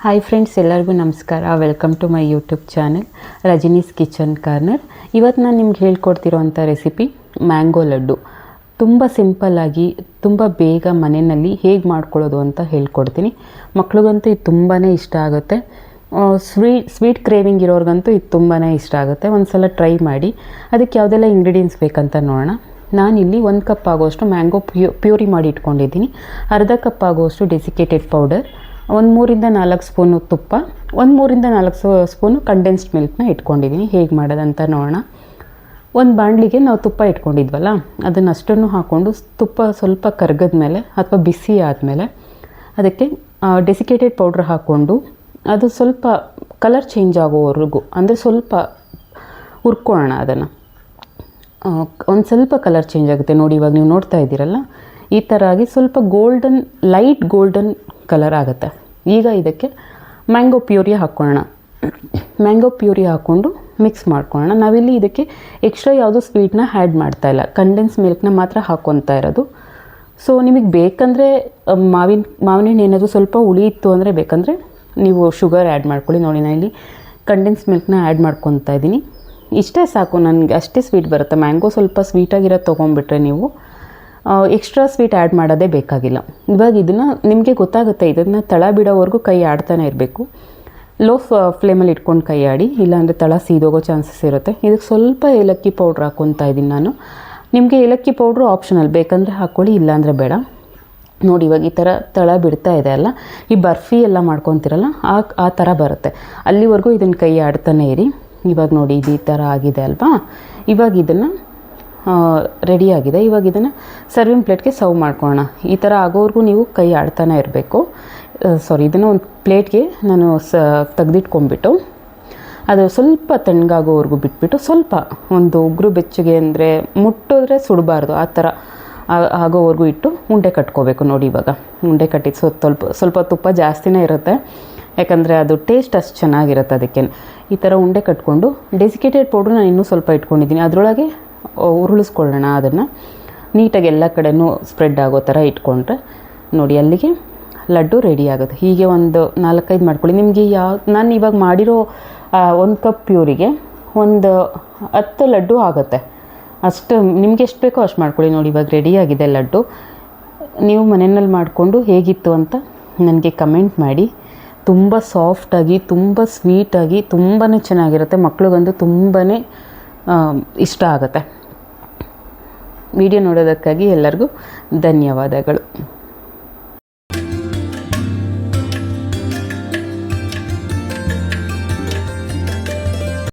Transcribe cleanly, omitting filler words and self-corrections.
Hi friends, ಎಲ್ಲರಿಗೂ ನಮಸ್ಕಾರ. Welcome to my YouTube channel Rajani's kitchen corner. ಇವತ್ತು ನಾನು ನಿಮ್ಗೆ ಹೇಳ್ಕೊಡ್ತಿರೋವಂಥ ರೆಸಿಪಿ ಮ್ಯಾಂಗೋ ಲಡ್ಡು. ತುಂಬ ಸಿಂಪಲ್ಲಾಗಿ ತುಂಬ ಬೇಗ ಮನೆಯಲ್ಲಿ ಹೇಗೆ ಮಾಡ್ಕೊಳ್ಳೋದು ಅಂತ ಹೇಳ್ಕೊಡ್ತೀನಿ. ಮಕ್ಳಿಗಂತೂ ಇದು ತುಂಬಾ ಇಷ್ಟ ಆಗುತ್ತೆ. ಸ್ವೀಟ್ ಕ್ರೇವಿಂಗ್ ಇರೋರ್ಗಂತೂ ಇದು ತುಂಬಾ ಇಷ್ಟ ಆಗುತ್ತೆ. ಒಂದು ಸಲ ಟ್ರೈ ಮಾಡಿ. ಅದಕ್ಕೆ ಯಾವುದೆಲ್ಲ ಇಂಗ್ರೀಡಿಯೆಂಟ್ಸ್ ಬೇಕಂತ ನೋಡೋಣ. ನಾನಿಲ್ಲಿ 1 ಕಪ್ ಆಗೋಷ್ಟು ಮ್ಯಾಂಗೋ ಪ್ಯೂರಿ ಮಾಡಿ ಇಟ್ಕೊಂಡಿದ್ದೀನಿ. ಅರ್ಧ ಕಪ್ ಆಗೋಷ್ಟು ಡೆಸಿಕೇಟೆಡ್ ಪೌಡರ್, 3 ರಿಂದ 4 ಸ್ಪೂನು ತುಪ್ಪ, 3 ರಿಂದ 4 ಸ್ಪೂನು ಕಂಡೆನ್ಸ್ಡ್ ಮಿಲ್ಕ್ನ ಇಟ್ಕೊಂಡಿದ್ದೀನಿ. ಹೇಗೆ ಮಾಡೋದಂತ ನೋಡೋಣ. ಒಂದು ಬಾಣಲಿಗೆ ನಾವು ತುಪ್ಪ ಇಟ್ಕೊಂಡಿದ್ವಲ್ಲ, ಅದನ್ನಷ್ಟನ್ನು ಹಾಕ್ಕೊಂಡು ತುಪ್ಪ ಸ್ವಲ್ಪ ಕರಗದ ಮೇಲೆ ಅಥವಾ ಬಿಸಿ ಆದಮೇಲೆ ಅದಕ್ಕೆ ಡೆಸಿಕೇಟೆಡ್ ಪೌಡ್ರ್ ಹಾಕ್ಕೊಂಡು ಅದು ಸ್ವಲ್ಪ ಕಲರ್ ಚೇಂಜ್ ಆಗೋವರೆಗೂ, ಅಂದರೆ ಸ್ವಲ್ಪ ಹುರ್ಕೊಳ್ಳೋಣ. ಅದನ್ನು ಒಂದು ಸ್ವಲ್ಪ ಕಲರ್ ಚೇಂಜ್ ಆಗುತ್ತೆ ನೋಡಿ. ಇವಾಗ ನೀವು ನೋಡ್ತಾ ಇದ್ದೀರಲ್ಲ, ಈ ಥರ ಆಗಿ ಸ್ವಲ್ಪ ಲೈಟ್ ಗೋಲ್ಡನ್ ಕಲರ್ ಆಗುತ್ತೆ. ಈಗ ಇದಕ್ಕೆ ಮ್ಯಾಂಗೋ ಪ್ಯೂರಿ ಹಾಕ್ಕೊಳ್ಳೋಣ. ಮ್ಯಾಂಗೋ ಪ್ಯೂರಿ ಹಾಕ್ಕೊಂಡು ಮಿಕ್ಸ್ ಮಾಡ್ಕೊಳ್ಳೋಣ. ನಾವಿಲ್ಲಿ ಇದಕ್ಕೆ ಎಕ್ಸ್ಟ್ರಾ ಯಾವುದೋ ಸ್ವೀಟ್ನ ಆ್ಯಡ್ ಮಾಡ್ತಾಯಿಲ್ಲ, ಕಂಡೆನ್ಸ್ ಮಿಲ್ಕ್ನ ಮಾತ್ರ ಹಾಕ್ಕೊತಾ ಇರೋದು. ಸೊ ನಿಮಗೆ ಬೇಕಂದರೆ ಮಾವಿನ ಹಣ್ಣು ಏನಾದರೂ ಸ್ವಲ್ಪ ಉಳಿಯಿತ್ತು ಅಂದರೆ ಬೇಕಂದರೆ ನೀವು ಶುಗರ್ ಆ್ಯಡ್ ಮಾಡ್ಕೊಳ್ಳಿ. ನೋಡಿ, ನಾನು ಇಲ್ಲಿ ಕಂಡೆನ್ಸ್ ಮಿಲ್ಕ್ನ ಆ್ಯಡ್ ಮಾಡ್ಕೊತಾ ಇದ್ದೀನಿ. ಇಷ್ಟೇ ಸಾಕು, ನನಗೆ ಅಷ್ಟೇ ಸ್ವೀಟ್ ಬರುತ್ತೆ. ಮ್ಯಾಂಗೋ ಸ್ವಲ್ಪ ಸ್ವೀಟಾಗಿರೋದು ತೊಗೊಂಡ್ಬಿಟ್ರೆ ನೀವು ಎಕ್ಸ್ಟ್ರಾ ಸ್ವೀಟ್ ಆ್ಯಡ್ ಮಾಡೋದೇ ಬೇಕಾಗಿಲ್ಲ. ಇವಾಗ ಇದನ್ನು ನಿಮಗೆ ಗೊತ್ತಾಗುತ್ತೆ, ಇದನ್ನು ತಳ ಬಿಡೋವರೆಗೂ ಕೈ ಆಡ್ತಾನೆ ಇರಬೇಕು. ಲೋ ಫ್ಲೇಮಲ್ಲಿ ಇಟ್ಕೊಂಡು ಕೈ ಆಡಿ, ಇಲ್ಲಾಂದರೆ ತಳ ಸೀದೋಗೋ ಚಾನ್ಸಸ್ ಇರುತ್ತೆ. ಇದಕ್ಕೆ ಸ್ವಲ್ಪ ಏಲಕ್ಕಿ ಪೌಡ್ರ್ ಹಾಕ್ಕೊತಾ ಇದ್ದೀನಿ ನಾನು. ನಿಮಗೆ ಏಲಕ್ಕಿ ಪೌಡ್ರು ಆಪ್ಷನಲ್, ಬೇಕಂದರೆ ಹಾಕ್ಕೊಳ್ಳಿ, ಇಲ್ಲಾಂದರೆ ಬೇಡ. ನೋಡಿ, ಇವಾಗ ಈ ಥರ ತಳ ಬಿಡ್ತಾ ಇದೆ ಅಲ್ಲ, ಈ ಬರ್ಫಿ ಎಲ್ಲ ಮಾಡ್ಕೊತಿರಲ್ಲ ಆ ಥರ ಬರುತ್ತೆ. ಅಲ್ಲಿವರೆಗೂ ಇದನ್ನು ಕೈ ಆಡ್ತಾನೆ ಇರಿ. ಇವಾಗ ನೋಡಿ, ಇದು ಈ ಥರ ಆಗಿದೆ ಅಲ್ವಾ. ಇವಾಗ ಇದನ್ನು ರೆಡಿಯಾಗಿದೆ. ಇವಾಗ ಇದನ್ನು ಸರ್ವಿಂಗ್ ಪ್ಲೇಟ್ಗೆ ಸರ್ವ್ ಮಾಡ್ಕೊಳ್ಳೋಣ. ಈ ಥರ ಆಗೋವರೆಗೂ ನೀವು ಕೈ ಆಡ್ತಾನೆ ಇರಬೇಕು. ಇದನ್ನು ಒಂದು ಪ್ಲೇಟ್ಗೆ ನಾನು ತೆಗೆದಿಟ್ಕೊಂಡ್ಬಿಟ್ಟು ಅದು ಸ್ವಲ್ಪ ತಣ್ಣಗಾಗೋವರೆಗೂ ಬಿಟ್ಬಿಟ್ಟು, ಸ್ವಲ್ಪ ಒಂದು ಉಗುರು ಬೆಚ್ಚಗೆ, ಅಂದರೆ ಮುಟ್ಟಿದ್ರೆ ಸುಡಬಾರ್ದು, ಆ ಥರ ಆಗೋವರೆಗೂ ಇಟ್ಟು ಉಂಡೆ ಕಟ್ಕೋಬೇಕು. ನೋಡಿ, ಇವಾಗ ಉಂಡೆ ಕಟ್ಟಿದ್ದು ಸ್ವಲ್ಪ ತುಪ್ಪ ಜಾಸ್ತಿನೇ ಇರುತ್ತೆ, ಯಾಕಂದರೆ ಅದು ಟೇಸ್ಟ್ ಅಷ್ಟು ಚೆನ್ನಾಗಿರುತ್ತೆ. ಅದಕ್ಕೆ ಈ ಥರ ಉಂಡೆ ಕಟ್ಕೊಂಡು ಡೆಸಿಕೇಟೆಡ್ ಪೌಡ್ರು ನಾನು ಇನ್ನೂ ಸ್ವಲ್ಪ ಇಟ್ಕೊಂಡಿದ್ದೀನಿ. ಅದರೊಳಗೆ ಉರುಳಿಸ್ಕೊಳ್ಳೋಣ. ಅದನ್ನು ನೀಟಾಗಿ ಎಲ್ಲ ಕಡೆಯೂ ಸ್ಪ್ರೆಡ್ ಆಗೋ ಥರ ಇಟ್ಕೊಂಡ್ರೆ ನೋಡಿ, ಅಲ್ಲಿಗೆ ಲಡ್ಡು ರೆಡಿ ಆಗುತ್ತೆ. ಹೀಗೆ ಒಂದು 4-5 ಮಾಡ್ಕೊಳ್ಳಿ. ನಿಮಗೆ ನಾನು ಇವಾಗ ಮಾಡಿರೋ 1 ಕಪ್ ಪ್ಯೂರಿಗೆ ಒಂದು 10 ಲಡ್ಡು ಆಗುತ್ತೆ. ಅಷ್ಟು ನಿಮಗೆ ಎಷ್ಟು ಬೇಕೋ ಅಷ್ಟು ಮಾಡ್ಕೊಳ್ಳಿ. ನೋಡಿ, ಇವಾಗ ರೆಡಿಯಾಗಿದೆ ಲಡ್ಡು. ನೀವು ಮನೆಯಲ್ಲಿ ಮಾಡಿಕೊಂಡು ಹೇಗಿತ್ತು ಅಂತ ನನಗೆ ಕಮೆಂಟ್ ಮಾಡಿ. ತುಂಬ ಸಾಫ್ಟಾಗಿ, ತುಂಬ ಸ್ವೀಟಾಗಿ, ತುಂಬಾ ಚೆನ್ನಾಗಿರುತ್ತೆ. ಮಕ್ಳಿಗಂತೂ ತುಂಬಾ ಇಷ್ಟ ಆಗುತ್ತೆ. ವಿಡಿಯೋ ನೋಡೋದಕ್ಕಾಗಿ ಎಲ್ಲರಿಗೂ ಧನ್ಯವಾದಗಳು.